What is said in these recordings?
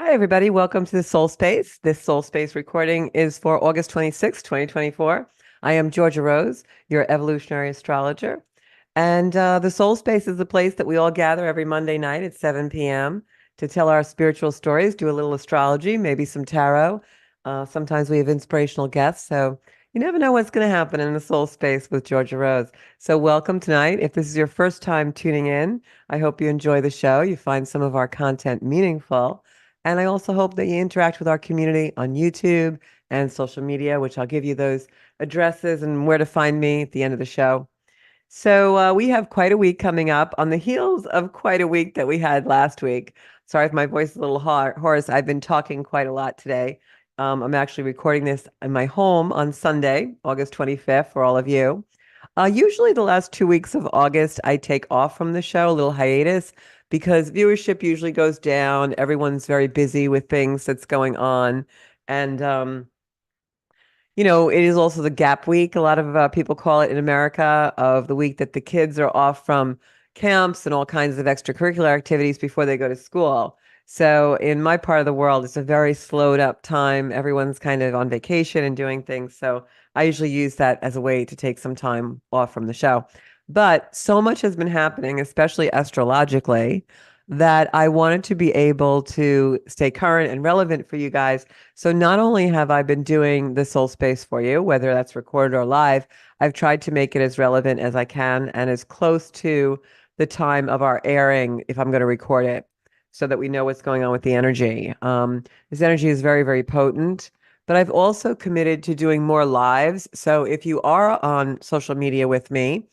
Hi, everybody. Welcome to the Soul Space. This Soul Space recording is for August 26, 2024. I am Georgia Rose, your evolutionary astrologer. And the Soul Space is the place that we all gather every Monday night at 7 p.m. to tell our spiritual stories, do a little astrology, maybe some tarot. Sometimes we have inspirational guests. So you never know what's going to happen in the Soul Space with Georgia Rose. So welcome tonight. If this is your first time tuning in, I hope you enjoy the show. You find some of our content meaningful. And I also hope that you interact with our community on YouTube and social media, which I'll give you those addresses and where to find me at the end of the show. So we have quite a week coming up on the heels of quite a week that we had last week. Sorry if my voice is a little hoarse. I've been talking quite a lot today. I'm actually recording this in my home on Sunday, August 25th, for all of you. Usually the last 2 weeks of August, I take off from the show, a little hiatus, because viewership usually goes down. Everyone's very busy with things that's going on. And, it is also the gap week. A lot of people call it in America, of the week that the kids are off from camps and all kinds of extracurricular activities before they go to school. So in my part of the world, it's a very slowed up time. Everyone's kind of on vacation and doing things. So I usually use that as a way to take some time off from the show. But so much has been happening, especially astrologically, that I wanted to be able to stay current and relevant for you guys. So not only have I been doing the soul space for you, whether that's recorded or live, I've tried to make it as relevant as I can and as close to the time of our airing if I'm going to record it so that we know what's going on with the energy. This energy is very, very potent, but I've also committed to doing more lives. So if you are on social media with me,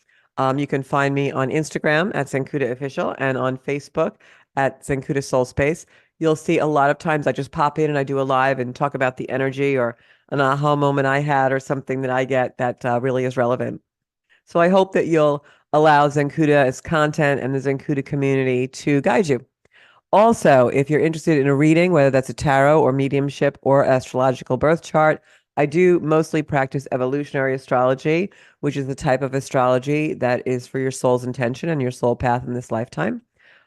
you can find me on Instagram at Zenkuda Official and on Facebook at Zenkuda Soul Space. You'll see a lot of times I just pop in and I do a live and talk about the energy or an aha moment I had or something that I get that really is relevant. So I hope that you'll allow Zenkuda's content and the Zenkuda community to guide you. Also, if you're interested in a reading, whether that's a tarot or mediumship or astrological birth chart, I do mostly practice evolutionary astrology, which is the type of astrology that is for your soul's intention and your soul path in this lifetime.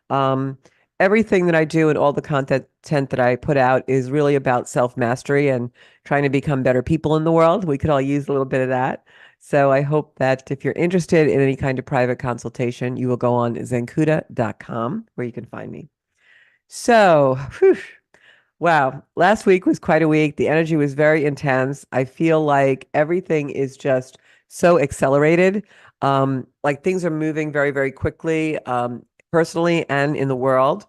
Um, Everything that I do and all the content that I put out is really about self-mastery and trying to become better people in the world. We could all use a little bit of that. So I hope that if you're interested in any kind of private consultation, you will go on zenkuda.com where you can find me. So, whew, wow, last week was quite a week. The energy was very intense. I feel like everything is just so accelerated. Like things are moving very, very quickly, personally and in the world.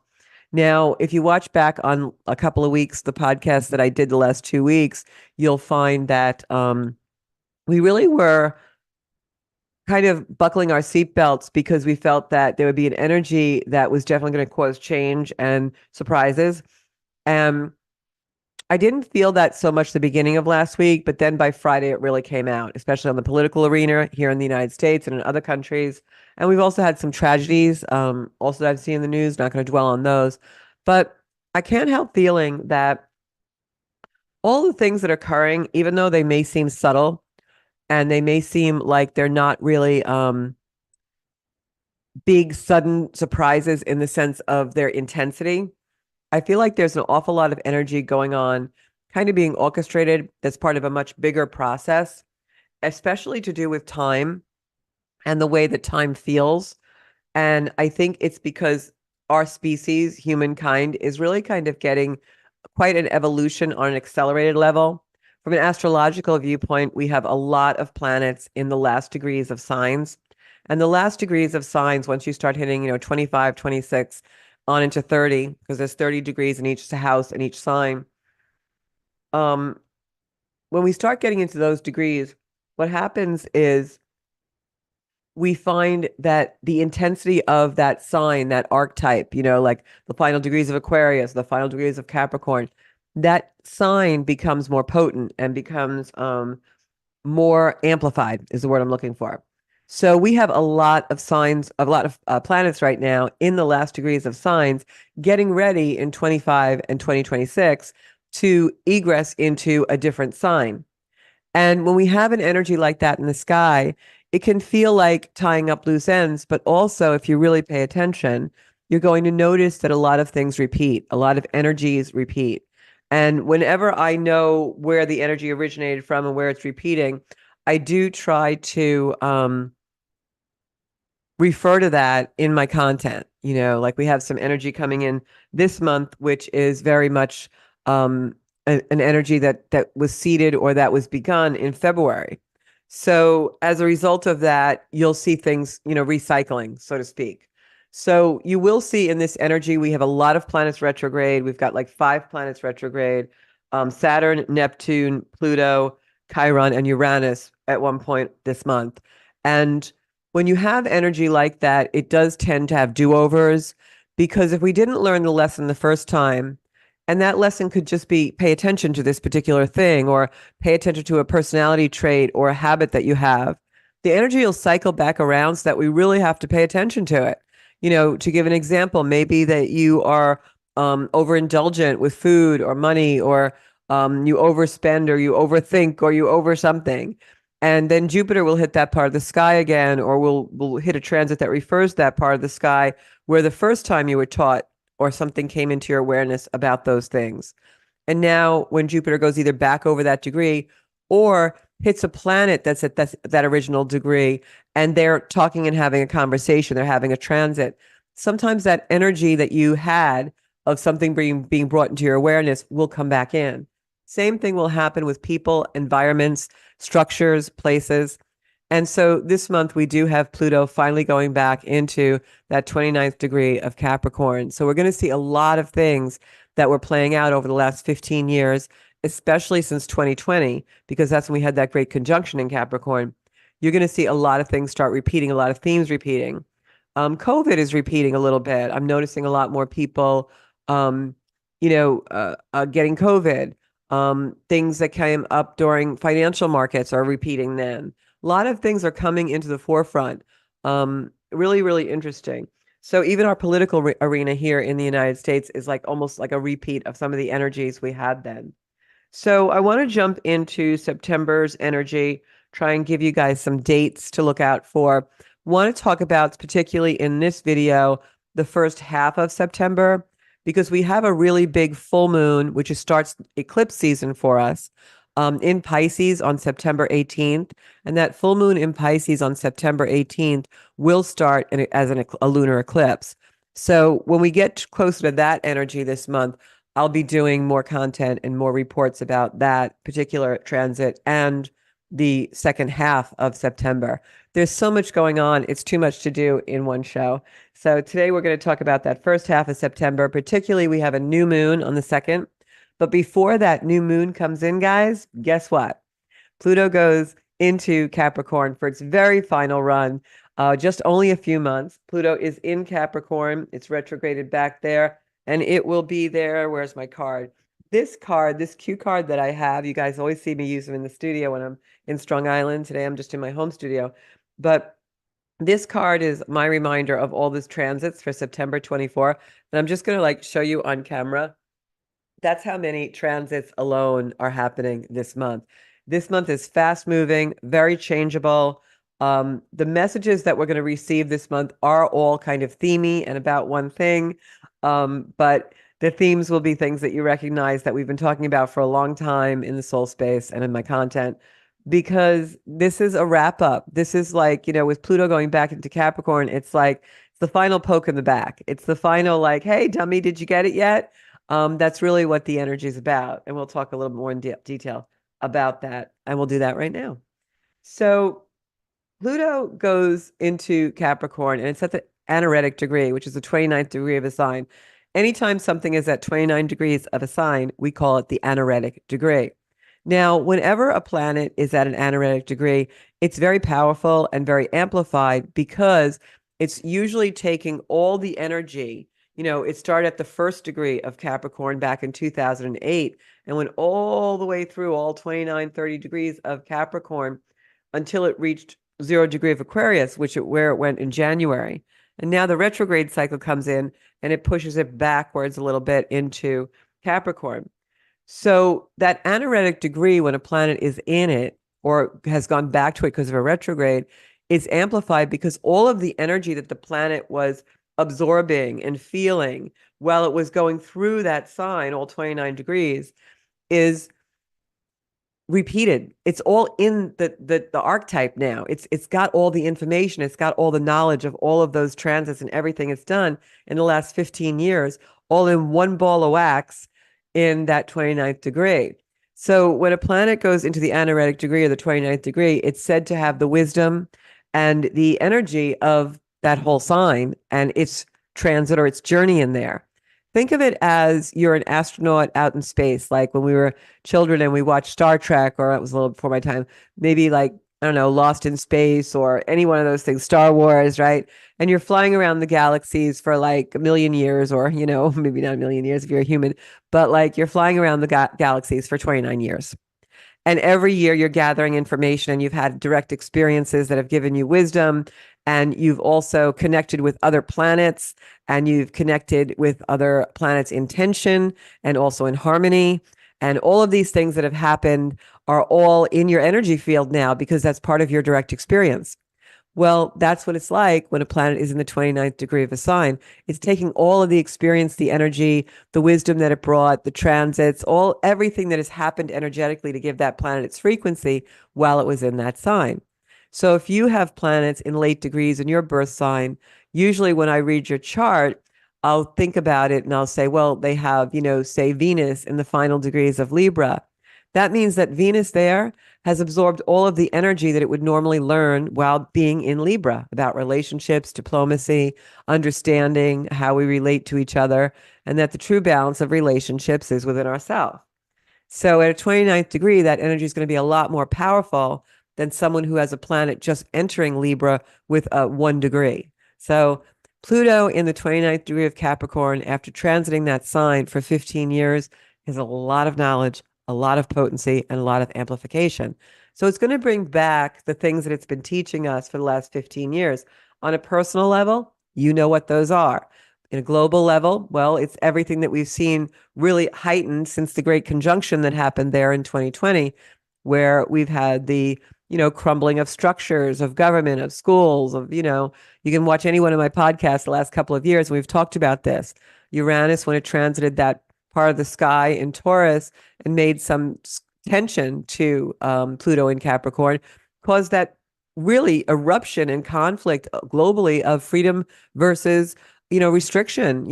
Now, if you watch back on a couple of weeks, the podcast that I did the last 2 weeks, you'll find that we really were kind of buckling our seatbelts because we felt that there would be an energy that was definitely going to cause change and surprises. And I didn't feel that so much the beginning of last week, but then by Friday it really came out, especially on the political arena here in the United States and in other countries. And we've also had some tragedies, also that I've seen in the news, not going to dwell on those. But I can't help feeling that all the things that are occurring, even though they may seem subtle and they may seem like they're not really big, sudden surprises in the sense of their intensity, I feel like there's an awful lot of energy going on, kind of being orchestrated that's part of a much bigger process, especially to do with time and the way that time feels. And I think it's because our species, humankind, is really kind of getting quite an evolution on an accelerated level. From an astrological viewpoint, we have a lot of planets in the last degrees of signs. And the last degrees of signs, once you start hitting, 25, 26, on into 30, because there's 30 degrees in each house and each sign. Um, when we start getting into those degrees, what happens is we find that the intensity of that sign, that archetype, like the final degrees of Aquarius, the final degrees of Capricorn, that sign becomes more potent and becomes more amplified, is the word I'm looking for. So we have a lot of signs, a lot of planets right now in the last degrees of signs getting ready in 25 and 2026 to egress into a different sign. And when we have an energy like that in the sky, it can feel like tying up loose ends, but also if you really pay attention, you're going to notice that a lot of things repeat, a lot of energies repeat. And whenever I know where the energy originated from and where it's repeating, I do try to refer to that in my content. Like we have some energy coming in this month, which is very much an energy that was seeded or that was begun in February. So as a result of that, you'll see things, recycling, so to speak. So you will see in this energy, we have a lot of planets retrograde. We've got like 5 planets retrograde, Saturn, Neptune, Pluto, Chiron, and Uranus at one point this month. And when you have energy like that, it does tend to have do-overs, because if we didn't learn the lesson the first time, and that lesson could just be pay attention to this particular thing or pay attention to a personality trait or a habit that you have, the energy will cycle back around so that we really have to pay attention to it. To give an example, maybe that you are overindulgent with food or money, or you overspend or you overthink or you over something. And then Jupiter will hit that part of the sky again, or will hit a transit that refers to that part of the sky where the first time you were taught or something came into your awareness about those things. And now when Jupiter goes either back over that degree or hits a planet that's at that original degree, and they're talking and having a conversation, they're having a transit, sometimes that energy that you had of something being brought into your awareness will come back in. Same thing will happen with people, environments, structures, places. And so this month we do have Pluto finally going back into that 29th degree of Capricorn. So we're going to see a lot of things that were playing out over the last 15 years, especially since 2020, because that's when we had that great conjunction in Capricorn. You're going to see a lot of things start repeating, a lot of themes repeating. COVID is repeating a little bit. I'm noticing a lot more people, getting COVID. Things that came up during financial markets are repeating then. A lot of things are coming into the forefront. Really, really interesting. So even our political arena here in the United States is like almost like a repeat of some of the energies we had then. So I want to jump into September's energy, try and give you guys some dates to look out for. Want to talk about, particularly in this video, the first half of September, because we have a really big full moon, which starts eclipse season for us, in Pisces on September 18th. And that full moon in Pisces on September 18th will start as a lunar eclipse. So when we get closer to that energy this month, I'll be doing more content and more reports about that particular transit and the second half of September. There's so much going on. It's too much to do in one show. So today we're going to talk about that first half of September. Particularly, we have a new moon on the 2nd. But before that new moon comes in, guys, guess what? Pluto goes into Capricorn for its very final run, just only a few months. Pluto is in Capricorn. It's retrograded back there, and it will be there. Where's my card? This card, this cue card that I have, you guys always see me use them in the studio when I'm in Strong Island. Today I'm just in my home studio. But this card is my reminder of all these transits for September 24. And I'm just going to show you on camera. That's how many transits alone are happening this month. This month is fast moving, very changeable. The messages that we're going to receive this month are all kind of themey and about one thing. But the themes will be things that you recognize that we've been talking about for a long time in the soul space and in my content, because this is a wrap up. This is with Pluto going back into Capricorn, it's the final poke in the back. It's the final hey, dummy, did you get it yet? That's really what the energy is about. And we'll talk a little more in detail about that. And we'll do that right now. So Pluto goes into Capricorn, and it's at the anaretic degree, which is the 29th degree of a sign. Anytime something is at 29 degrees of a sign, we call it the anaretic degree. Now, whenever a planet is at an anaretic degree, it's very powerful and very amplified, because it's usually taking all the energy. It started at the 1st degree of Capricorn back in 2008 and went all the way through all 29, 30 degrees of Capricorn until it reached 0 degree of Aquarius, where it went in January. And now the retrograde cycle comes in and it pushes it backwards a little bit into Capricorn. So that anaretic degree, when a planet is in it or has gone back to it because of a retrograde, is amplified because all of the energy that the planet was absorbing and feeling while it was going through that sign, all 29 degrees, is repeated. It's all in the archetype now. It's got all the information. It's got all the knowledge of all of those transits and everything it's done in the last 15 years, all in one ball of wax in that 29th degree. So when a planet goes into the anaretic degree or the 29th degree, it's said to have the wisdom and the energy of that whole sign and its transit or its journey in there. Think of it as you're an astronaut out in space, like when we were children and we watched Star Trek, or it was a little before my time, maybe like, I don't know, Lost in Space or any one of those things, Star Wars, right? And you're flying around the galaxies for like a million years, or, maybe not a million years if you're a human, but like you're flying around the galaxies for 29 years. And every year you're gathering information and you've had direct experiences that have given you wisdom. And you've also connected with other planets and you've connected with other planets in tension and also in harmony. And all of these things that have happened are all in your energy field now because that's part of your direct experience. Well, that's what it's like when a planet is in the 29th degree of a sign. It's taking all of the experience, the energy, the wisdom that it brought, the transits, everything that has happened energetically to give that planet its frequency while it was in that sign. So if you have planets in late degrees in your birth sign, usually when I read your chart, I'll think about it and I'll say, well, they have, say Venus in the final degrees of Libra. That means that Venus there has absorbed all of the energy that it would normally learn while being in Libra about relationships, diplomacy, understanding how we relate to each other, and that the true balance of relationships is within ourselves. So at a 29th degree, that energy is going to be a lot more powerful than someone who has a planet just entering Libra with a 1 degree. So Pluto in the 29th degree of Capricorn, after transiting that sign for 15 years, is a lot of knowledge, a lot of potency, and a lot of amplification. So it's going to bring back the things that it's been teaching us for the last 15 years. On a personal level, you know what those are. In a global level, well, it's everything that we've seen really heightened since the great conjunction that happened there in 2020, where we've had the crumbling of structures, of government, of schools, you can watch any one of my podcasts the last couple of years, and we've talked about this. Uranus, when it transited that part of the sky in Taurus and made some tension to Pluto in Capricorn, caused that really eruption and conflict globally of freedom versus restriction,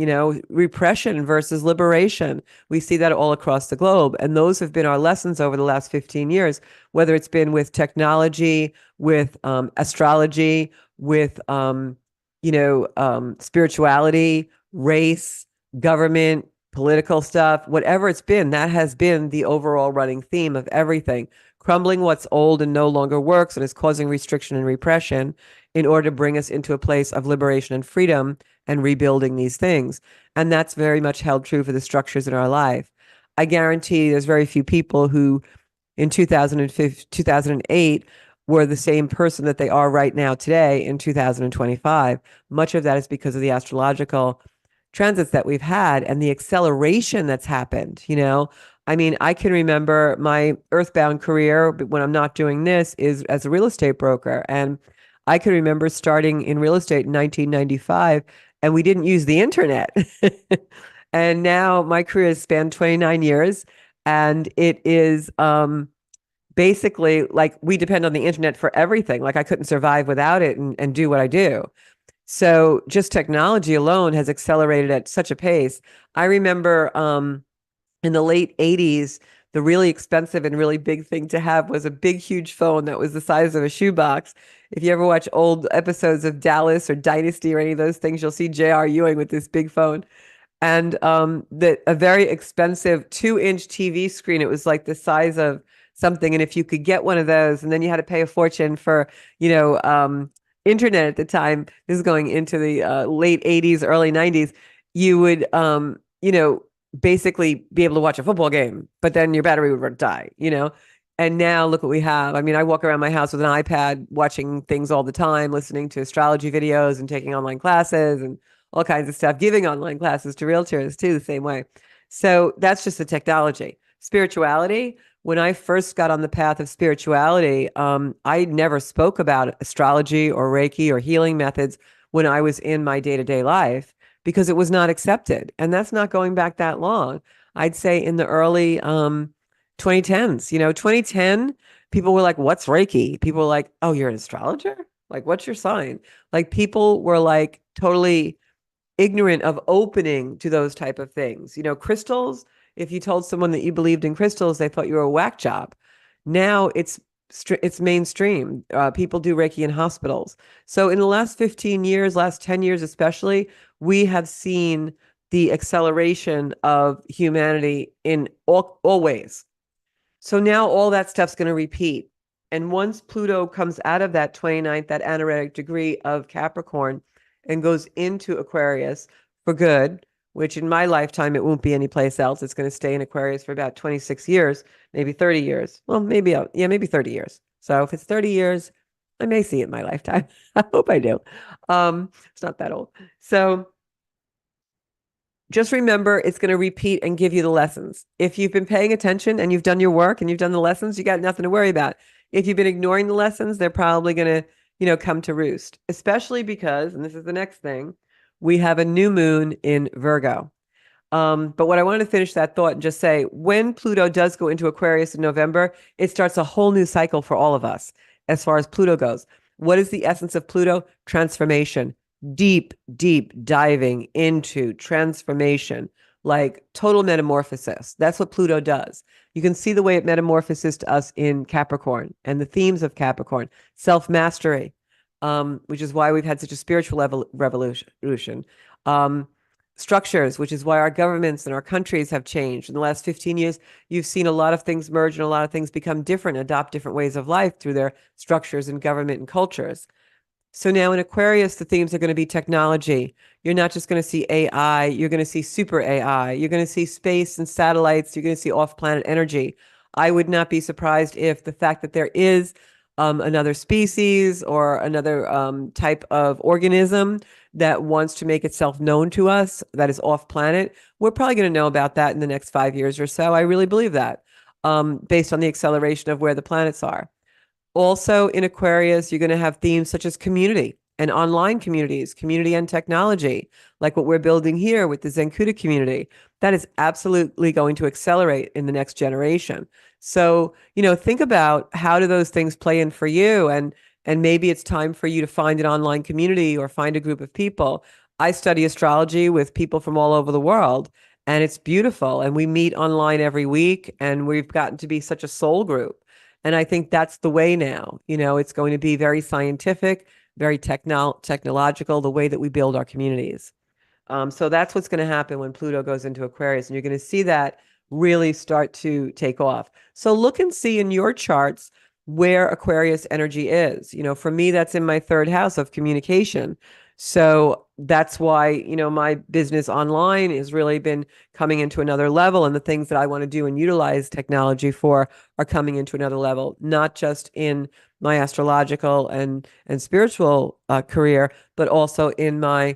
repression versus liberation. We see that all across the globe. And those have been our lessons over the last 15 years, whether it's been with technology, with astrology, with, spirituality, race, government, political stuff, whatever it's been, that has been the overall running theme of everything. Crumbling what's old and no longer works and is causing restriction and repression in order to bring us into a place of liberation and freedom and rebuilding these things. And that's very much held true for the structures in our life. I guarantee there's very few people who in 2005, 2008 were the same person that they are right now today in 2025. Much of that is because of the astrological transits that we've had and the acceleration that's happened. I mean, I can remember my earthbound career when I'm not doing this is as a real estate broker. And I can remember starting in real estate in 1995 and we didn't use the internet. And now my career has spanned 29 years and it is basically like we depend on the internet for everything. Like I couldn't survive without it and do what I do. So just technology alone has accelerated at such a pace. I remember in the late 80s, the really expensive and really big thing to have was a big, huge phone that was the size of a shoebox. If you ever watch old episodes of Dallas or Dynasty or any of those things, you'll see J.R. Ewing with this big phone. And a very expensive 2-inch TV screen. It was like the size of something. And if you could get one of those, and then you had to pay a fortune for, internet at the time, this is going into the late 80s, early 90s, you would, basically be able to watch a football game, but then your battery would die, And now look what we have. I mean, I walk around my house with an iPad, watching things all the time, listening to astrology videos and taking online classes and all kinds of stuff, giving online classes to realtors too, the same way. So that's just the technology. Spirituality. When I first got on the path of spirituality, I never spoke about astrology or Reiki or healing methods when I was in my day-to-day life because it was not accepted. And that's not going back that long. I'd say in the early 2010s, 2010, people were like, "What's Reiki?" People were like, "Oh, you're an astrologer? Like, what's your sign?" Like people were like totally ignorant of opening to those type of things. Crystals, if you told someone that you believed in crystals, they thought you were a whack job. Now it's mainstream. People do Reiki in hospitals. So in the last 15 years, last 10 years especially, we have seen the acceleration of humanity in all ways. So now all that stuff's going to repeat. And once Pluto comes out of that 29th, that anaretic degree of Capricorn, and goes into Aquarius for good, which in my lifetime, it won't be anyplace else. It's going to stay in Aquarius for about 26 years, maybe 30 years. Well, maybe, yeah, maybe 30 years. So if it's 30 years, I may see it in my lifetime. I hope I do. It's not that old. So just remember it's going to repeat and give you the lessons. If you've been paying attention and you've done your work and you've done the lessons, you got nothing to worry about. If you've been ignoring the lessons, they're probably going to, come to roost, especially because, and this is the next thing, we have a new moon in Virgo. But what I wanted to finish that thought and just say, when Pluto does go into Aquarius in November, it starts a whole new cycle for all of us as far as Pluto goes. What is the essence of Pluto? Transformation, deep, deep diving into transformation, like total metamorphosis. That's what Pluto does. You can see the way it metamorphoses to us in Capricorn and the themes of Capricorn, self-mastery, which is why we've had such a spiritual revolution. Structures, which is why our governments and our countries have changed. In the last 15 years, you've seen a lot of things merge and a lot of things become different, adopt different ways of life through their structures and government and cultures. So now in Aquarius, the themes are going to be technology. You're not just going to see AI, you're going to see super AI. You're going to see space and satellites. You're going to see off-planet energy. I would not be surprised if the fact that there is another species or another type of organism that wants to make itself known to us that is off-planet, we're probably going to know about that in the next 5 years or so. I really believe that, based on the acceleration of where the planets are. Also in Aquarius, you're going to have themes such as community and online communities, community and technology, like what we're building here with the Zenkuda community. That is absolutely going to accelerate in the next generation. So, think about how do those things play in for you, and maybe it's time for you to find an online community or find a group of people. I study astrology with people from all over the world, and it's beautiful. And we meet online every week, and we've gotten to be such a soul group. And I think that's the way now. It's going to be very scientific, very technological, the way that we build our communities. So that's what's going to happen when Pluto goes into Aquarius. And you're going to see that really start to take off. So look and see in your charts where Aquarius energy is. For me, that's in my third house of communication. So that's why, my business online has really been coming into another level. And the things that I want to do and utilize technology for are coming into another level, not just in my astrological and spiritual career, but also in my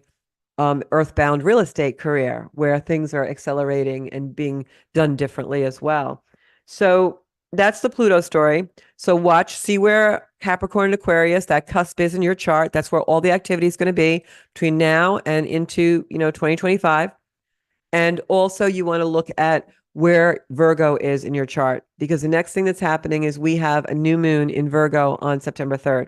earthbound real estate career, where things are accelerating and being done differently as well. So that's the Pluto story. So see where Capricorn and Aquarius, that cusp is in your chart. That's where all the activity is going to be between now and into, 2025. And also you want to look at where Virgo is in your chart, because the next thing that's happening is we have a new moon in Virgo on September 3rd.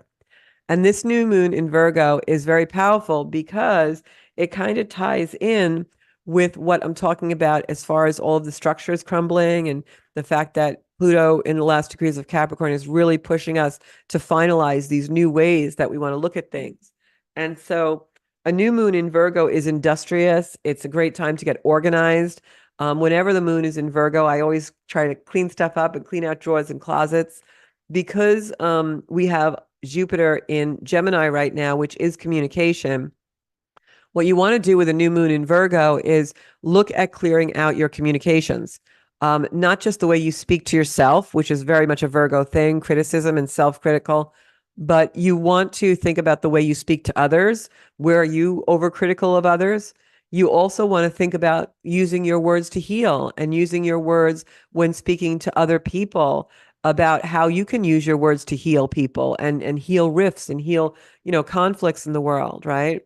And this new moon in Virgo is very powerful because it kind of ties in with what I'm talking about as far as all of the structures crumbling and the fact that Pluto in the last degrees of Capricorn is really pushing us to finalize these new ways that we want to look at things. And so a new moon in Virgo is industrious. It's a great time to get organized. Whenever the moon is in Virgo, I always try to clean stuff up and clean out drawers and closets, because we have Jupiter in Gemini right now, which is communication. What you want to do with a new moon in Virgo is look at clearing out your communications. Not just the way you speak to yourself, which is very much a Virgo thing, criticism and self-critical, but you want to think about the way you speak to others. Where are you overcritical of others? You also want to think about using your words to heal and using your words when speaking to other people, about how you can use your words to heal people and heal rifts and heal, conflicts in the world, right?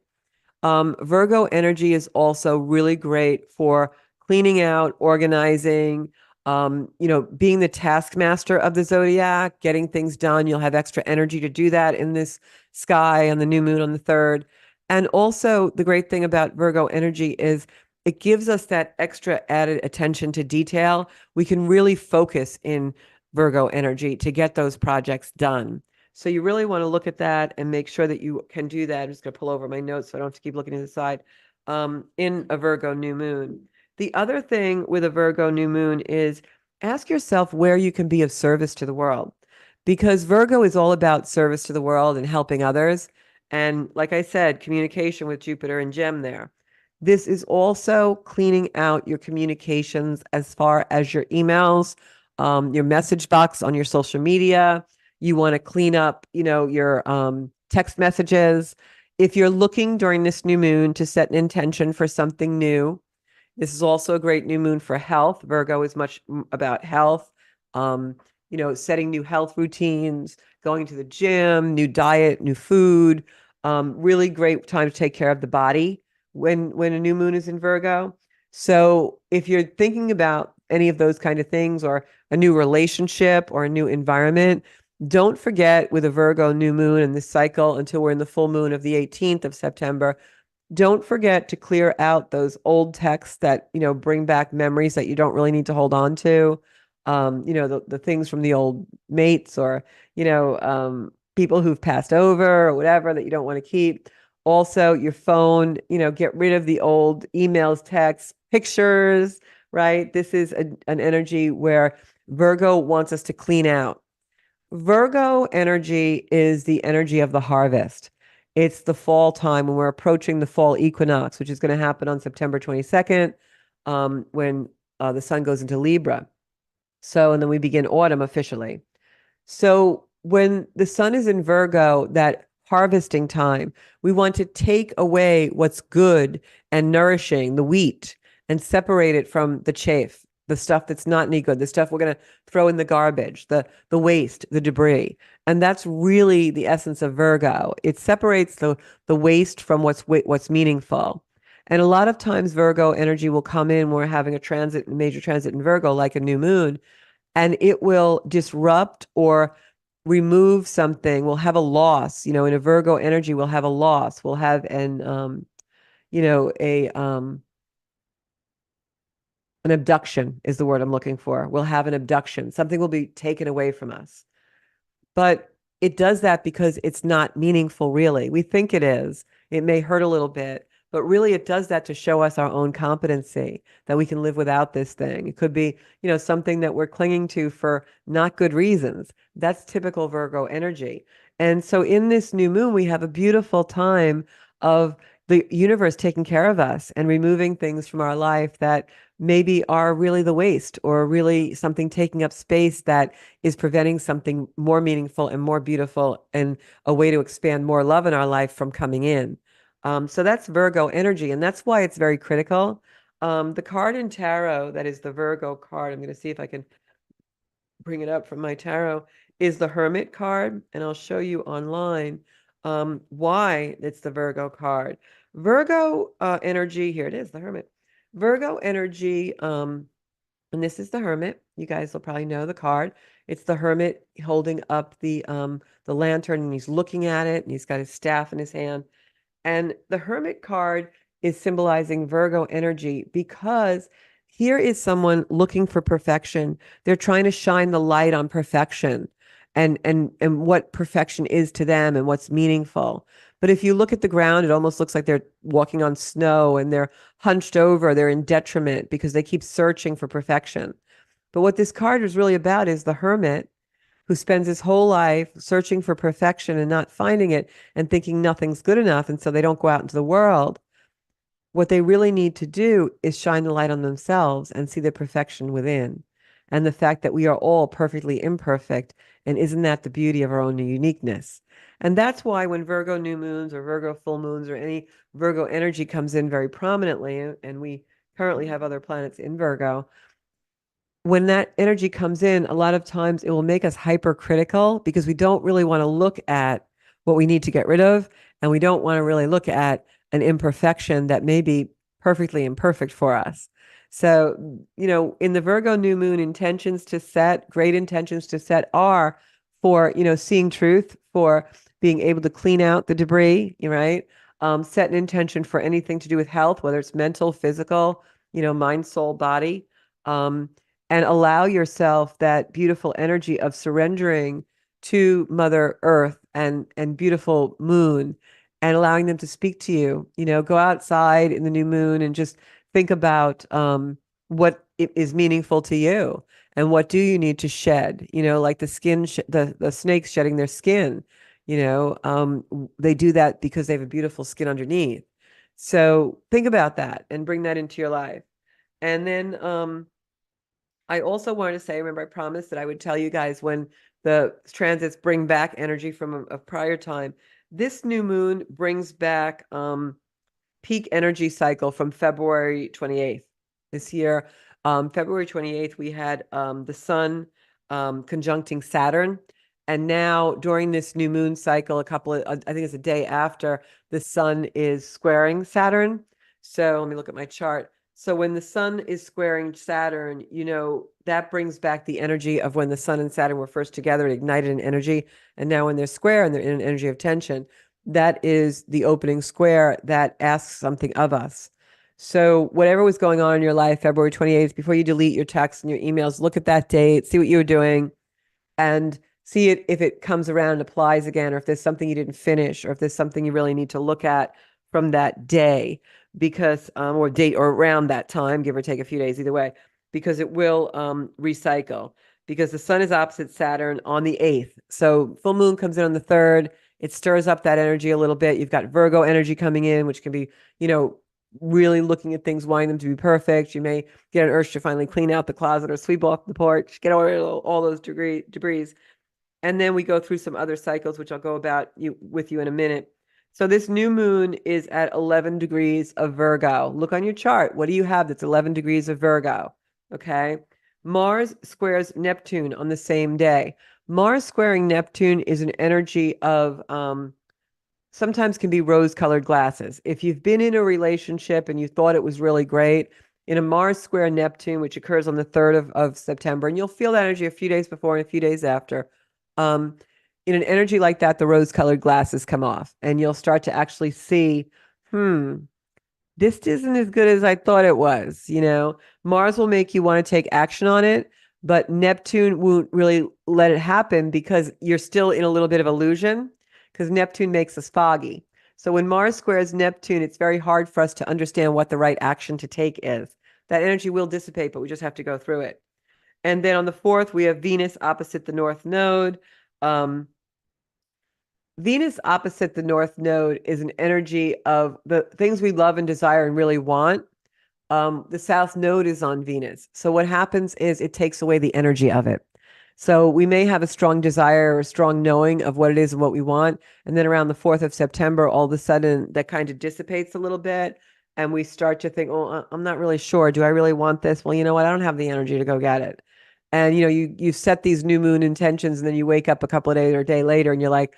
Virgo energy is also really great for cleaning out, organizing, being the taskmaster of the zodiac, getting things done. You'll have extra energy to do that in this sky on the new moon on the third. And also, the great thing about Virgo energy is it gives us that extra added attention to detail. We can really focus in Virgo energy to get those projects done. So you really want to look at that and make sure that you can do that. I'm just going to pull over my notes so I don't have to keep looking to the side. In a Virgo new moon. The other thing with a Virgo new moon is ask yourself where you can be of service to the world. Because Virgo is all about service to the world and helping others. And like I said, communication with Jupiter and Gem there. This is also cleaning out your communications as far as your emails, your message box on your social media. You want to clean up, your text messages. If you're looking during this new moon to set an intention for something new, this is also a great new moon for health. Virgo is much about health, setting new health routines, going to the gym, new diet, new food. Really great time to take care of the body when a new moon is in Virgo. So if you're thinking about any of those kind of things or a new relationship or a new environment, don't forget with a Virgo new moon and this cycle until we're in the full moon of the 18th of September, don't forget to clear out those old texts that, bring back memories that you don't really need to hold on to. The things from the old mates or, people who've passed over or whatever that you don't want to keep. Also, your phone, get rid of the old emails, texts, pictures, right? This is an energy where Virgo wants us to clean out. Virgo energy is the energy of the harvest. It's the fall time when we're approaching the fall equinox, which is going to happen on September 22nd, when the sun goes into Libra. So, and then we begin autumn officially. So when the sun is in Virgo, that harvesting time, we want to take away what's good and nourishing, the wheat, and separate it from the chaff, the stuff that's not any good, the stuff we're going to throw in the garbage, the waste, the debris. And that's really the essence of Virgo. It separates the waste from what's meaningful. And a lot of times Virgo energy will come in when we're having a major transit in Virgo, like a new moon, and it will disrupt or remove something. We'll have a loss, in a Virgo energy, we'll have a loss. We'll have an abduction is the word I'm looking for. We'll have an abduction. Something will be taken away from us. But it does that because it's not meaningful, really. We think it is. It may hurt a little bit, but really it does that to show us our own competency, that we can live without this thing. It could be, something that we're clinging to for not good reasons. That's typical Virgo energy. And so in this new moon, we have a beautiful time of the universe taking care of us and removing things from our life that maybe are really the waste or really something taking up space that is preventing something more meaningful and more beautiful and a way to expand more love in our life from coming in. So that's Virgo energy, and that's why it's very critical. The card in tarot that is the Virgo card, I'm going to see if I can bring it up from my tarot, is the Hermit card, and I'll show you online why it's the Virgo card. Virgo energy, here it is, the Hermit. Virgo energy, and this is the Hermit. You guys will probably know the card. It's the Hermit holding up the lantern, and he's looking at it, and he's got his staff in his hand. And the Hermit card is symbolizing Virgo energy because here is someone looking for perfection. They're trying to shine the light on perfection and what perfection is to them and what's meaningful. But if you look at the ground, it almost looks like they're walking on snow and they're hunched over, they're in detriment because they keep searching for perfection. But what this card is really about is the hermit who spends his whole life searching for perfection and not finding it and thinking nothing's good enough. And so they don't go out into the world. What they really need to do is shine the light on themselves and see the perfection within and the fact that we are all perfectly imperfect. And isn't that the beauty of our own uniqueness? And that's why when Virgo new moons or Virgo full moons or any Virgo energy comes in very prominently, and we currently have other planets in Virgo, when that energy comes in, a lot of times it will make us hypercritical because we don't really want to look at what we need to get rid of. And we don't want to really look at an imperfection that may be perfectly imperfect for us. So, in the Virgo new moon, intentions to set, great intentions to set are for, seeing truth, for being able to clean out the debris, right? Set an intention for anything to do with health, whether it's mental, physical, mind, soul, body. Um, and allow yourself that beautiful energy of surrendering to Mother Earth and beautiful moon and allowing them to speak to you. Go outside in the new moon and just think about what is meaningful to you and what do you need to shed. Like the skin, the snakes shedding their skin. They do that because they have a beautiful skin underneath. So think about that and bring that into your life. And then I also wanted to say, remember, I promised that I would tell you guys when the transits bring back energy from a prior time. This new moon brings back peak energy cycle from February 28th this year. February 28th, we had the sun conjuncting Saturn. And now during this new moon cycle, I think it's a day after, the sun is squaring Saturn. So let me look at my chart. So when the sun is squaring Saturn, that brings back the energy of when the sun and Saturn were first together, it ignited an energy. And now when they're square and they're in an energy of tension, that is the opening square that asks something of us. So whatever was going on in your life, February 28th, before you delete your texts and your emails, look at that date, see what you were doing, and see it if it comes around and applies again, or if there's something you didn't finish, or if there's something you really need to look at from that day, because or date or around that time, give or take a few days, either way, because it will recycle. Because the sun is opposite Saturn on the 8th. So full moon comes in on the 3rd. It stirs up that energy a little bit. You've got Virgo energy coming in, which can be, really looking at things, wanting them to be perfect. You may get an urge to finally clean out the closet or sweep off the porch, get all those debris. And then we go through some other cycles, which I'll go with you in a minute. So this new moon is at 11 degrees of Virgo. Look on your chart. What do you have that's 11 degrees of Virgo? Okay. Mars squares Neptune on the same day. Mars squaring Neptune is an energy of sometimes can be rose-colored glasses. If you've been in a relationship and you thought it was really great, in a Mars square Neptune, which occurs on the 3rd of September, and you'll feel that energy a few days before and a few days after. In an energy like that, the rose-colored glasses come off, and you'll start to actually see, this isn't as good as I thought it was. Mars will make you want to take action on it, but Neptune won't really let it happen because you're still in a little bit of illusion, because Neptune makes us foggy. So when Mars squares Neptune, it's very hard for us to understand what the right action to take is. That energy will dissipate, but we just have to go through it. And then on the 4th, we have Venus opposite the North Node. Venus opposite the North Node is an energy of the things we love and desire and really want. The South Node is on Venus. So what happens is it takes away the energy of it. So we may have a strong desire or a strong knowing of what it is and what we want. And then around the 4th of September, all of a sudden that kind of dissipates a little bit. And we start to think, oh, I'm not really sure. Do I really want this? Well, you know what? I don't have the energy to go get it. And you set these new moon intentions and then you wake up a couple of days or a day later and you're like,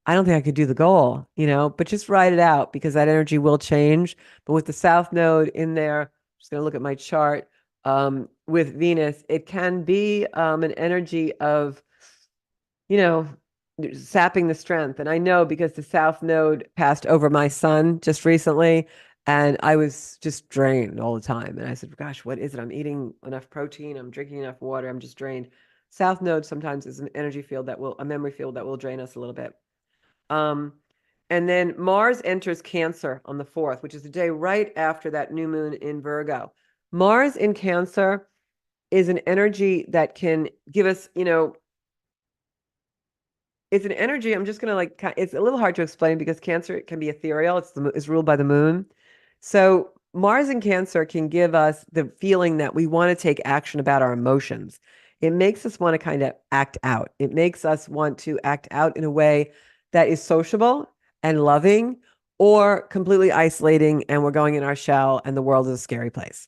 I don't think I could do the goal, but just write it out because that energy will change. But with the South Node in there, I'm just going to look at my chart. With Venus, it can be an energy of, you know, sapping the strength. And I know because the South Node passed over my son just recently, and I was just drained all the time. And I said, gosh, what is it? I'm eating enough protein, I'm drinking enough water, I'm just drained. South Node sometimes is an energy field a memory field that will drain us a little bit. And then Mars enters Cancer on the 4th, which is the day right after that new moon in Virgo. Mars in Cancer is an energy that can give us, it's an energy. I'm just going to it's a little hard to explain because Cancer can be ethereal. It's ruled by the moon. So Mars in Cancer can give us the feeling that we want to take action about our emotions. It makes us want to kind of act out. It makes us want to act out in a way that is sociable and loving or completely isolating and we're going in our shell and the world is a scary place.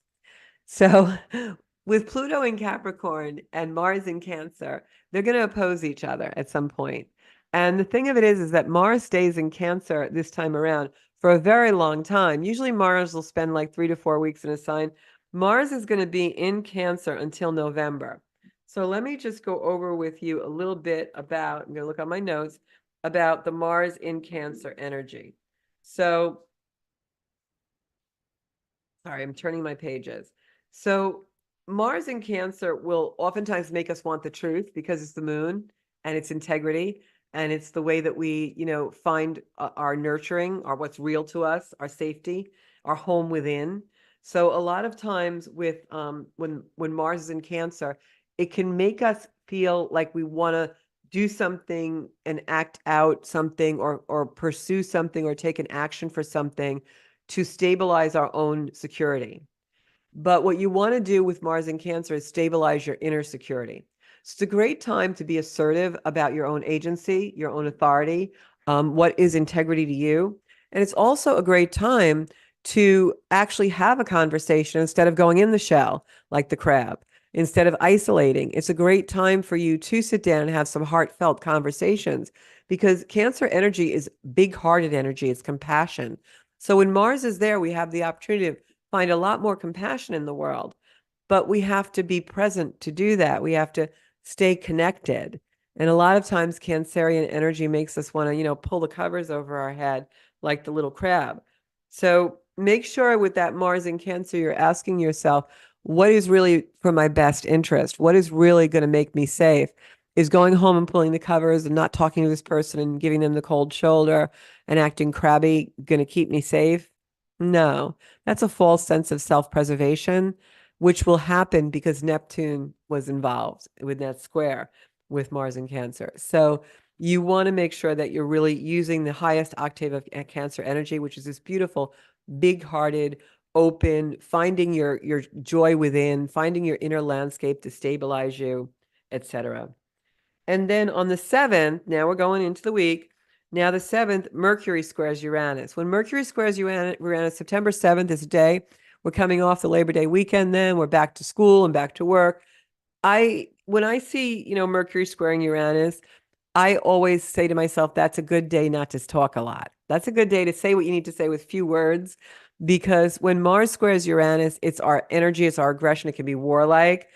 So with Pluto in Capricorn and Mars in Cancer, they're going to oppose each other at some point. And the thing of it is that Mars stays in Cancer this time around for a very long time. Usually Mars will spend like 3 to 4 weeks in a sign. Mars is going to be in Cancer until November. So let me just go over with you a little bit about, I'm going to look on my notes, about the Mars in Cancer energy. So, sorry, I'm turning my pages. So Mars in Cancer will oftentimes make us want the truth because it's the moon and its integrity. And it's the way that we, find our nurturing, our what's real to us, our safety, our home within. So a lot of times with when Mars is in Cancer, it can make us feel like we want to do something and act out something or pursue something or take an action for something to stabilize our own security. But what you want to do with Mars in Cancer is stabilize your inner security. So it's a great time to be assertive about your own agency, your own authority, what is integrity to you. And it's also a great time to actually have a conversation instead of going in the shell like the crab, instead of isolating. It's a great time for you to sit down and have some heartfelt conversations because Cancer energy is big-hearted energy, it's compassion. So when Mars is there, we have the opportunity to find a lot more compassion in the world, but we have to be present to do that. We have to stay connected. And a lot of times Cancerian energy makes us want to, pull the covers over our head like the little crab. So make sure with that Mars in Cancer, you're asking yourself, what is really for my best interest? What is really going to make me safe? Is going home and pulling the covers and not talking to this person and giving them the cold shoulder and acting crabby going to keep me safe? No, that's a false sense of self-preservation, which will happen because Neptune was involved with that square with Mars in Cancer. So you want to make sure that you're really using the highest octave of Cancer energy, which is this beautiful, big-hearted, open, finding your joy within, finding your inner landscape to stabilize you, etc. And then on the 7th, now we're going into the week. Now the 7th, Mercury squares Uranus. When Mercury squares Uranus, September 7th is a day. We're coming off the Labor Day weekend then. We're back to school and back to work. When I see, Mercury squaring Uranus, I always say to myself, that's a good day not to talk a lot. That's a good day to say what you need to say with few words, because when Mars squares Uranus, it's our energy, it's our aggression. It can be warlike.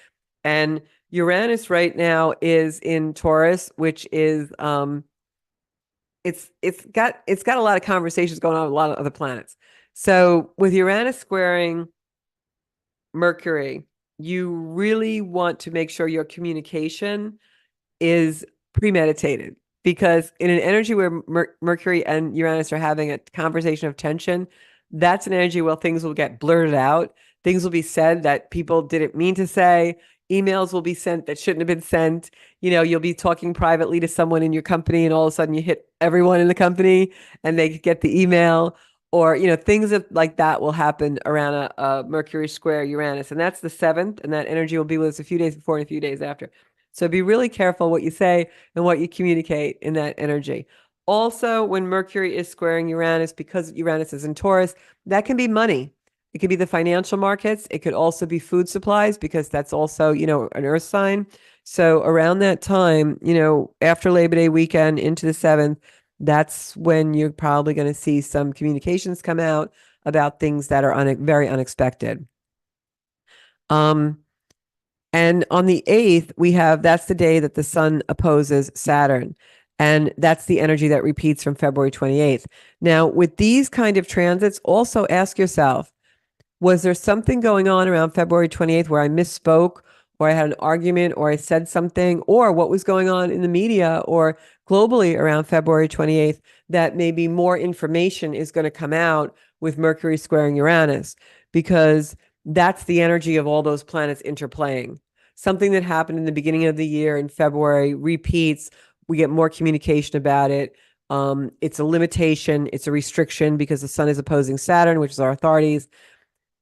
And Uranus right now is in Taurus, which is it's got a lot of conversations going on with a lot of other planets. So with Uranus squaring Mercury, you really want to make sure your communication is premeditated, because in an energy where Mercury and Uranus are having a conversation of tension, that's an energy where things will get blurted out. Things will be said that people didn't mean to say. Emails will be sent that shouldn't have been sent. You'll be talking privately to someone in your company, and all of a sudden you hit everyone in the company and they get the email. Or, things like that will happen around a Mercury square Uranus. And that's the 7th. And that energy will be with us a few days before and a few days after. So be really careful what you say and what you communicate in that energy. Also, when Mercury is squaring Uranus, because Uranus is in Taurus, that can be money. It could be the financial markets. It could also be food supplies, because that's also, an earth sign. So around that time, after Labor Day weekend into the 7th, that's when you're probably going to see some communications come out about things that are very unexpected. And on the 8th, that's the day that the sun opposes Saturn. And that's the energy that repeats from February 28th. Now, with these kind of transits, also ask yourself, was there something going on around February 28th where I misspoke, or I had an argument, or I said something, or what was going on in the media or globally around February 28th that maybe more information is going to come out with Mercury squaring Uranus? Because that's the energy of all those planets interplaying. Something that happened in the beginning of the year in February repeats. We get more communication about it. It's a limitation. It's a restriction because the sun is opposing Saturn, which is our authorities,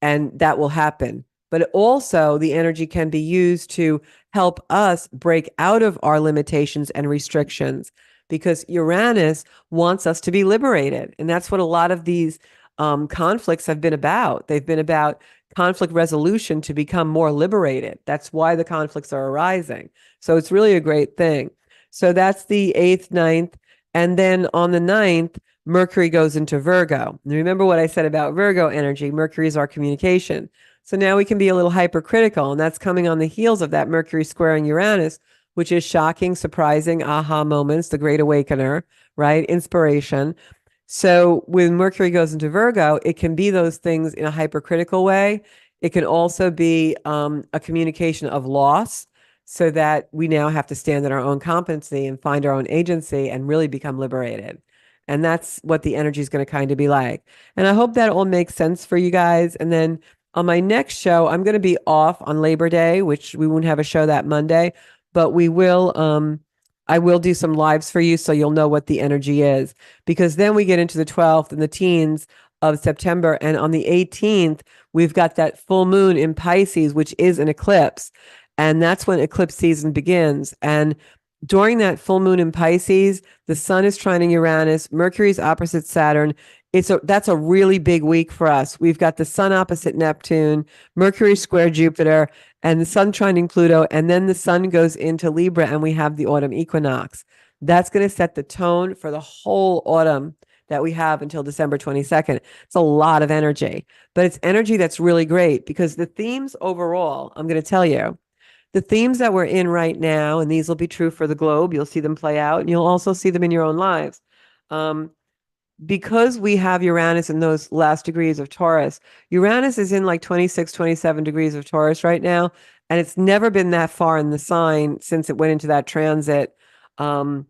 and that will happen. But also the energy can be used to help us break out of our limitations and restrictions, because Uranus wants us to be liberated. And that's what a lot of these conflicts have been about. They've been about conflict resolution to become more liberated. That's why the conflicts are arising. So it's really a great thing. So that's the 8th, 9th. And then on the 9th, Mercury goes into Virgo. And remember what I said about Virgo energy? Mercury is our communication. So now we can be a little hypercritical, and that's coming on the heels of that Mercury squaring Uranus, which is shocking, surprising, aha moments, the great awakener, right? Inspiration. So when Mercury goes into Virgo, it can be those things in a hypercritical way. It can also be a communication of loss, so that we now have to stand in our own competency and find our own agency and really become liberated. And that's what the energy is going to kind of be like. And I hope that all makes sense for you guys. And then on my next show, I'm going to be off on Labor Day, which we won't have a show that Monday, but I will do some lives for you so you'll know what the energy is. Because then we get into the 12th and the teens of September. And on the 18th, we've got that full moon in Pisces, which is an eclipse. And that's when eclipse season begins. And during that full moon in Pisces, the sun is trining Uranus, Mercury's opposite Saturn. That's a really big week for us. We've got the sun opposite Neptune, Mercury square Jupiter, and the sun trining Pluto, and then the sun goes into Libra and we have the autumn equinox. That's going to set the tone for the whole autumn that we have until December 22nd. It's a lot of energy, but it's energy that's really great because the themes overall, I'm going to tell you, the themes that we're in right now, and these will be true for the globe, you'll see them play out, and you'll also see them in your own lives. Because we have Uranus in those last degrees of Taurus, Uranus is in like 26, 27 degrees of Taurus right now, and it's never been that far in the sign since it went into that transit in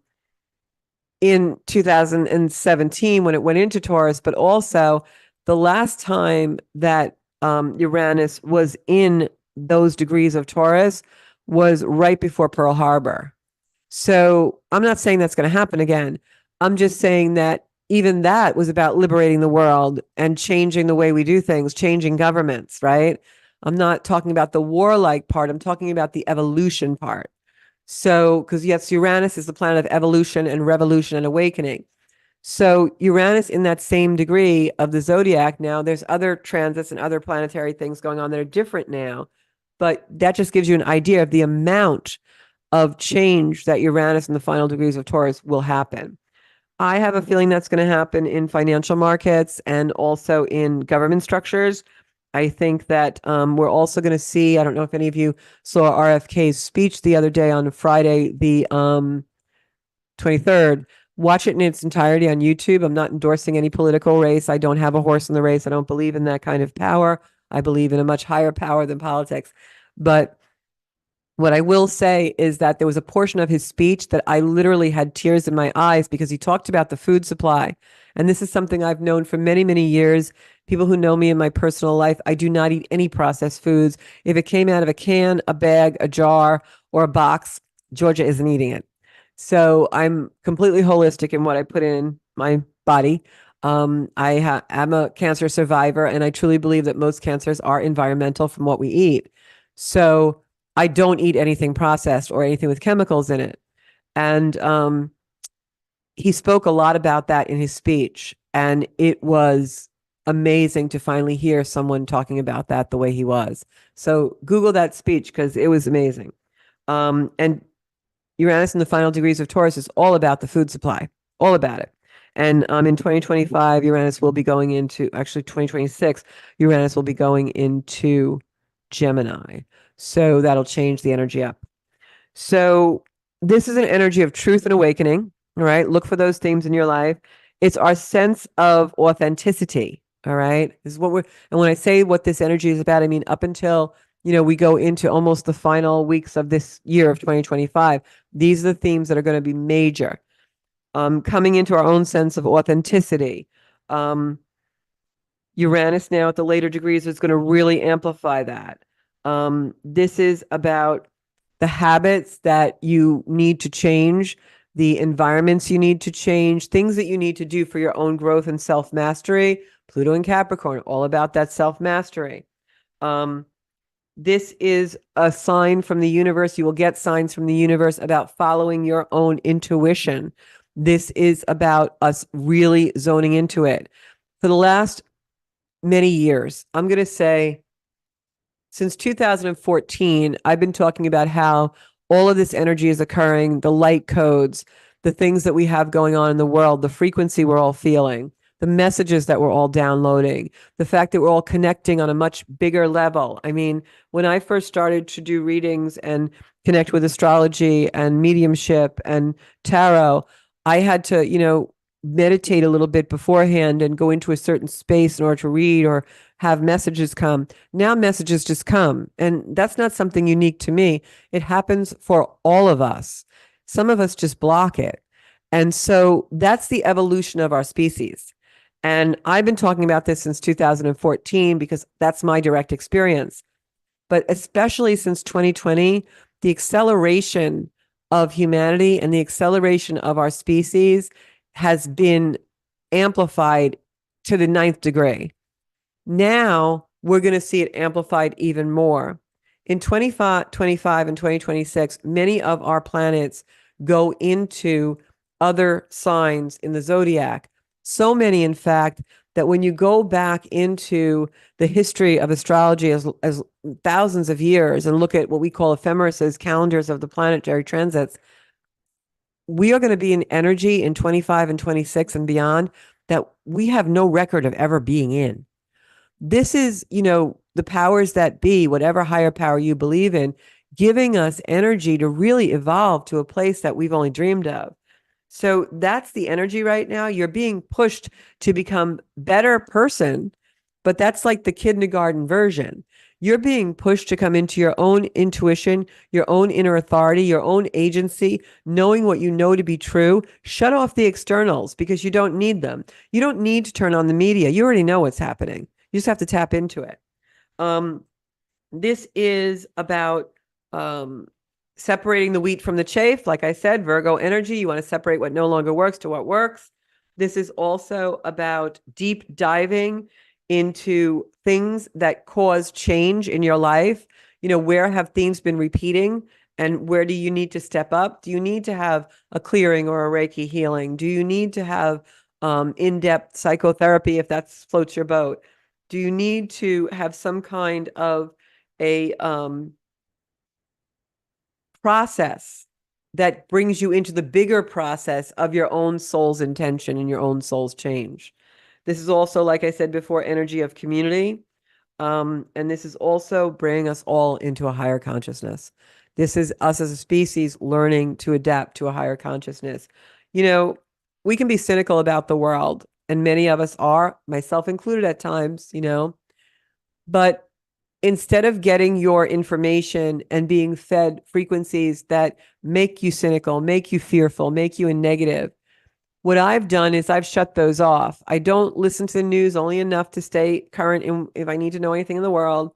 2017 when it went into Taurus, but also the last time that Uranus was in those degrees of Taurus was right before Pearl Harbor. So I'm not saying that's going to happen again. I'm just saying that even that was about liberating the world and changing the way we do things, changing governments, right? I'm not talking about the warlike part. I'm talking about the evolution part. So, because yes, Uranus is the planet of evolution and revolution and awakening. So Uranus in that same degree of the zodiac now, there's other transits and other planetary things going on that are different now, but that just gives you an idea of the amount of change that Uranus in the final degrees of Taurus will happen. I have a feeling that's going to happen in financial markets and also in government structures. I think that we're also going to see, I don't know if any of you saw RFK's speech the other day on Friday, the 23rd. Watch it in its entirety on YouTube. I'm not endorsing any political race. I don't have a horse in the race. I don't believe in that kind of power. I believe in a much higher power than politics. But what I will say is that there was a portion of his speech that I literally had tears in my eyes because he talked about the food supply. And this is something I've known for many, many years. People who know me in my personal life, I do not eat any processed foods. If it came out of a can, a bag, a jar, or a box, Georgia isn't eating it. So I'm completely holistic in what I put in my body. I'm a cancer survivor, and I truly believe that most cancers are environmental from what we eat. So I don't eat anything processed or anything with chemicals in it. And he spoke a lot about that in his speech. And it was amazing to finally hear someone talking about that the way he was. So Google that speech because it was amazing. And Uranus in the final degrees of Taurus is all about the food supply, all about it. And in 2025, Uranus will be going into, actually 2026, Uranus will be going into Gemini. So that'll change the energy up. So this is an energy of truth and awakening. All right. Look for those themes in your life. It's our sense of authenticity. All right. This is what we're, and when I say what this energy is about, I mean, up until, we go into almost the final weeks of this year of 2025. These are the themes that are going to be major. Coming into our own sense of authenticity. Uranus now at the later degrees is going to really amplify that. This is about the habits that you need to change, the environments you need to change, things that you need to do for your own growth and self-mastery. Pluto and Capricorn, all about that self-mastery. This is a sign from the universe. You will get signs from the universe about following your own intuition. This is about us really zoning into it. For the last many years, I'm going to say since 2014, I've been talking about how all of this energy is occurring, the light codes, the things that we have going on in the world, the frequency we're all feeling, the messages that we're all downloading, the fact that we're all connecting on a much bigger level. I mean, when I first started to do readings and connect with astrology and mediumship and tarot, I had to, meditate a little bit beforehand and go into a certain space in order to read or have messages come. Now messages just come. And that's not something unique to me. It happens for all of us. Some of us just block it. And so that's the evolution of our species. And I've been talking about this since 2014 because that's my direct experience. But especially since 2020, the acceleration of humanity and the acceleration of our species has been amplified to the ninth degree. Now we're going to see it amplified even more. In 2025 and 2026, many of our planets go into other signs in the zodiac. So many, in fact, that when you go back into the history of astrology as thousands of years and look at what we call ephemeris, calendars of the planetary transits, we are going to be in energy in 25 and 26 and beyond that we have no record of ever being in. This is, the powers that be, whatever higher power you believe in, giving us energy to really evolve to a place that we've only dreamed of. So that's the energy right now. You're being pushed to become better person, but that's like the kindergarten version. You're being pushed to come into your own intuition, your own inner authority, your own agency, knowing what you know to be true. Shut off the externals because you don't need them. You don't need to turn on the media. You already know what's happening. You just have to tap into it. This is about separating the wheat from the chaff. Like I said, Virgo energy, you want to separate what no longer works to what works. This is also about deep diving into things that cause change in your life. Where have themes been repeating and where do you need to step up? Do you need to have a clearing or a Reiki healing? Do you need to have in-depth psychotherapy if that floats your boat? Do you need to have some kind of a process that brings you into the bigger process of your own soul's intention and your own soul's change? This is also, like I said before, energy of community. And this is also bringing us all into a higher consciousness. This is us as a species learning to adapt to a higher consciousness. We can be cynical about the world, and many of us are, myself included at times, but instead of getting your information and being fed frequencies that make you cynical, make you fearful, make you in negative, what I've done is I've shut those off. I don't listen to the news only enough to stay current if I need to know anything in the world.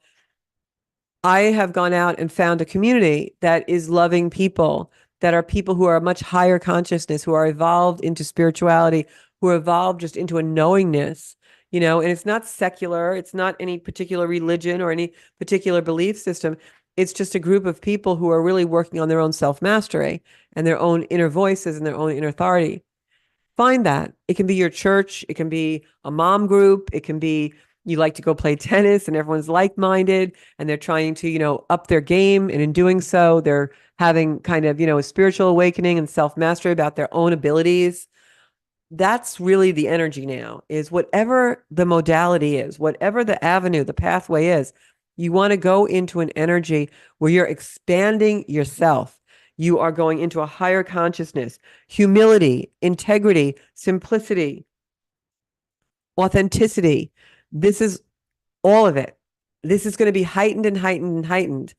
I have gone out and found a community that is loving people, that are people who are much higher consciousness, who are evolved into spirituality, who are evolved just into a knowingness, and it's not secular. It's not any particular religion or any particular belief system. It's just a group of people who are really working on their own self-mastery and their own inner voices and their own inner authority. Find that. It can be your church. It can be a mom group. It can be you like to go play tennis and everyone's like-minded and they're trying to, up their game. And in doing so, they're having kind of, a spiritual awakening and self-mastery about their own abilities. That's really the energy now, is whatever the modality is, whatever the avenue, the pathway is, you want to go into an energy where you're expanding yourself. You are going into a higher consciousness, humility, integrity, simplicity, authenticity. This is all of it. This is going to be heightened and heightened and heightened.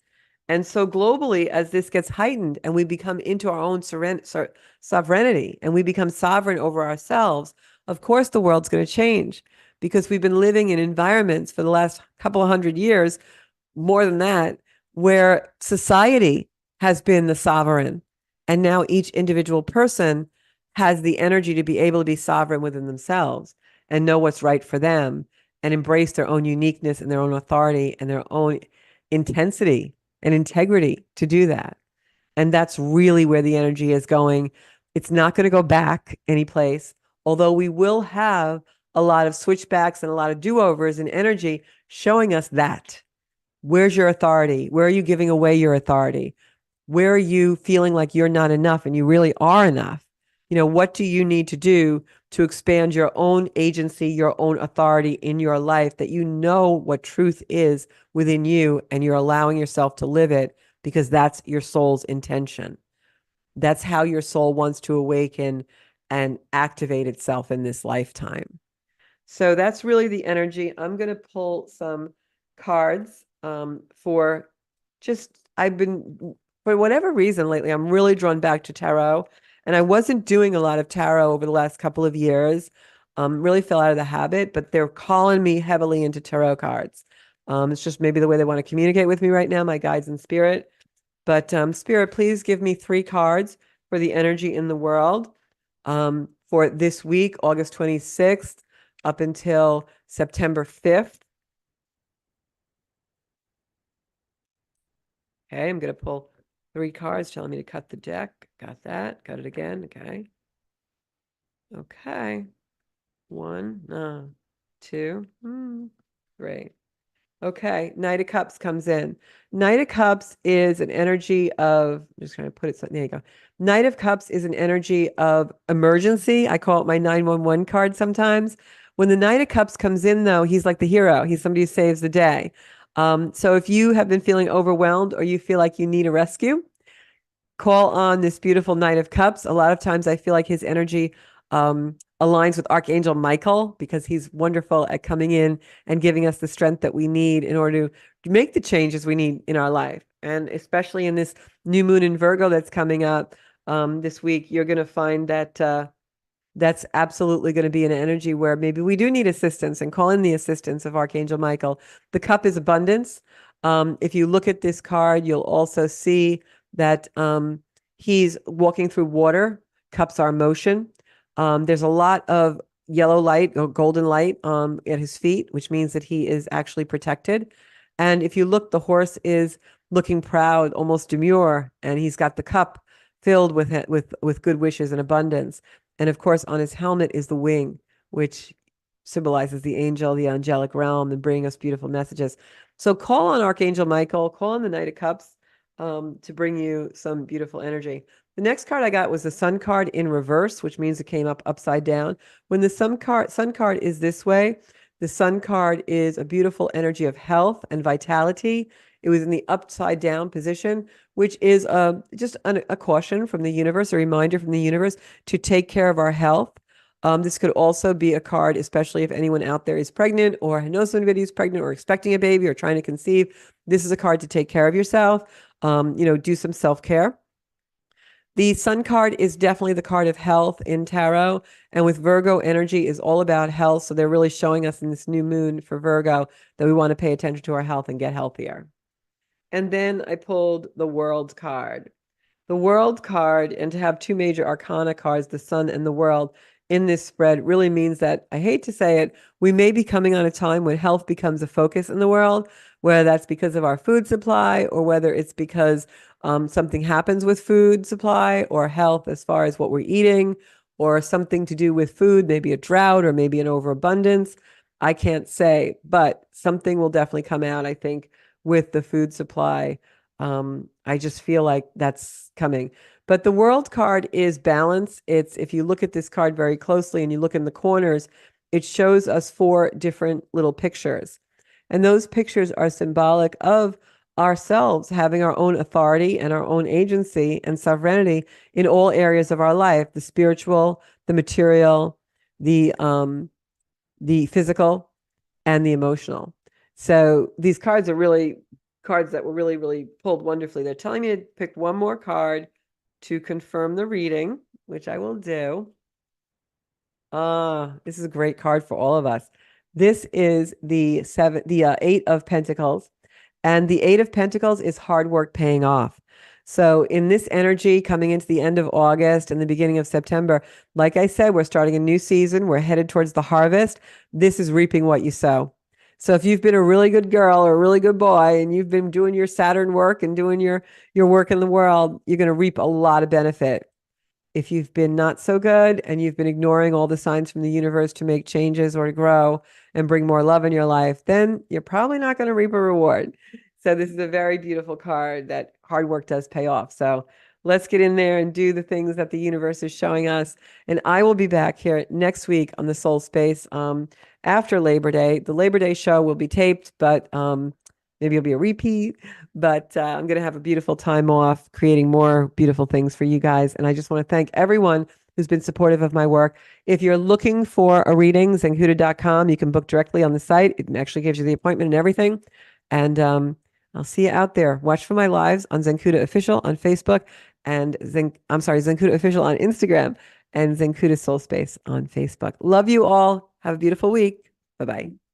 And so globally, as this gets heightened and we become into our own sovereignty and we become sovereign over ourselves, of course, the world's going to change because we've been living in environments for the last couple of hundred years, more than that, where society has been the sovereign. And now each individual person has the energy to be able to be sovereign within themselves and know what's right for them and embrace their own uniqueness and their own authority and their own intensity and integrity to do that. And that's really where the energy is going. It's not going to go back any place, although we will have a lot of switchbacks and a lot of do-overs in energy showing us that. Where's your authority? Where are you giving away your authority? Where are you feeling like you're not enough and you really are enough? What do you need to do to expand your own agency, your own authority in your life, that you know what truth is within you and you're allowing yourself to live it because that's your soul's intention. That's how your soul wants to awaken and activate itself in this lifetime. So that's really the energy. I'm going to pull some cards for just, I've been, for whatever reason lately, I'm really drawn back to tarot. And I wasn't doing a lot of tarot over the last couple of years. Really fell out of the habit, but they're calling me heavily into tarot cards. It's just maybe the way they want to communicate with me right now, my guides in spirit. But Spirit, please give me three cards for the energy in the world for this week, August 26th, up until September 5th. Okay, I'm going to pull three cards telling me to cut the deck. Got that. Got it again. Okay. Okay. One, two, three. Okay, Knight of Cups comes in. Knight of Cups is an energy of, I'm just going to put it so, there you go. Knight of Cups is an energy of emergency. I call it my 911 card sometimes. When the Knight of Cups comes in, though, he's like the hero. He's somebody who saves the day. So if you have been feeling overwhelmed or you feel like you need a rescue, call on this beautiful Knight of Cups. A lot of times I feel like his energy aligns with Archangel Michael because he's wonderful at coming in and giving us the strength that we need in order to make the changes we need in our life. And especially in this new moon in Virgo that's coming up this week, you're going to find that that's absolutely going to be an energy where maybe we do need assistance, and call in the assistance of Archangel Michael. The cup is abundance. If you look at this card, you'll also see that he's walking through water. Cups are motion. There's a lot of yellow light or golden light at his feet, which means that he is actually protected. And if you look, the horse is looking proud, almost demure, and he's got the cup filled with with good wishes and abundance. And of course, on his helmet is the wing, which symbolizes the angel, the angelic realm, and bringing us beautiful messages. So call on Archangel Michael, call on the Knight of Cups to bring you some beautiful energy. The next card I got was the Sun card in reverse, which means it came up upside down. When the Sun card is this way, the Sun card is a beautiful energy of health and vitality. It was in the upside down position, which is just a caution from the universe, a reminder from the universe to take care of our health. This could also be a card, especially if anyone out there is pregnant or knows somebody who's pregnant or expecting a baby or trying to conceive. This is a card to take care of yourself. Do some self-care. The Sun card is definitely the card of health in tarot, and with Virgo energy is all about health. So they're really showing us in this new moon for Virgo that we want to pay attention to our health and get healthier. And then I pulled the World card. The World card, and to have two major arcana cards, the Sun and the World, in this spread really means that, I hate to say it, we may be coming on a time when health becomes a focus in the world, whether that's because of our food supply or whether it's because something happens with food supply or health as far as what we're eating, or something to do with food, maybe a drought or maybe an overabundance. I can't say, but something will definitely come out, I think, with the food supply. I just feel like that's coming. But the World card is balance. It's, if you look at this card very closely and you look in the corners, it shows us four different little pictures. And those pictures are symbolic of ourselves having our own authority and our own agency and sovereignty in all areas of our life, the spiritual, the material, the physical, and the emotional. So these cards are really cards that were really, really pulled wonderfully. They're telling me to pick one more card to confirm the reading, which I will do. This is a great card for all of us. This is the Eight of Pentacles, and the Eight of Pentacles is hard work paying off. So in this energy coming into the end of August and the beginning of September, like I said, we're starting a new season. We're headed towards the harvest. This is reaping what you sow. So if you've been a really good girl or a really good boy and you've been doing your Saturn work and doing your work in the world, you're going to reap a lot of benefit. If you've been not so good and you've been ignoring all the signs from the universe to make changes or to grow and bring more love in your life, then you're probably not going to reap a reward. So this is a very beautiful card that hard work does pay off. So Let's get in there and do the things that the universe is showing us. And I will be back here next week on the Soul Space after Labor Day. The Labor Day show will be taped, but maybe it'll be a repeat. But I'm going to have a beautiful time off creating more beautiful things for you guys. And I just want to thank everyone who's been supportive of my work. If you're looking for a reading, zenkuda.com, you can book directly on the site. It actually gives you the appointment and everything. And I'll see you out there. Watch for my lives on Zenkuda Official on Facebook and Zenkuda Official on Instagram and Zenkuda Soul Space on Facebook. Love you all. Have a beautiful week. Bye-bye.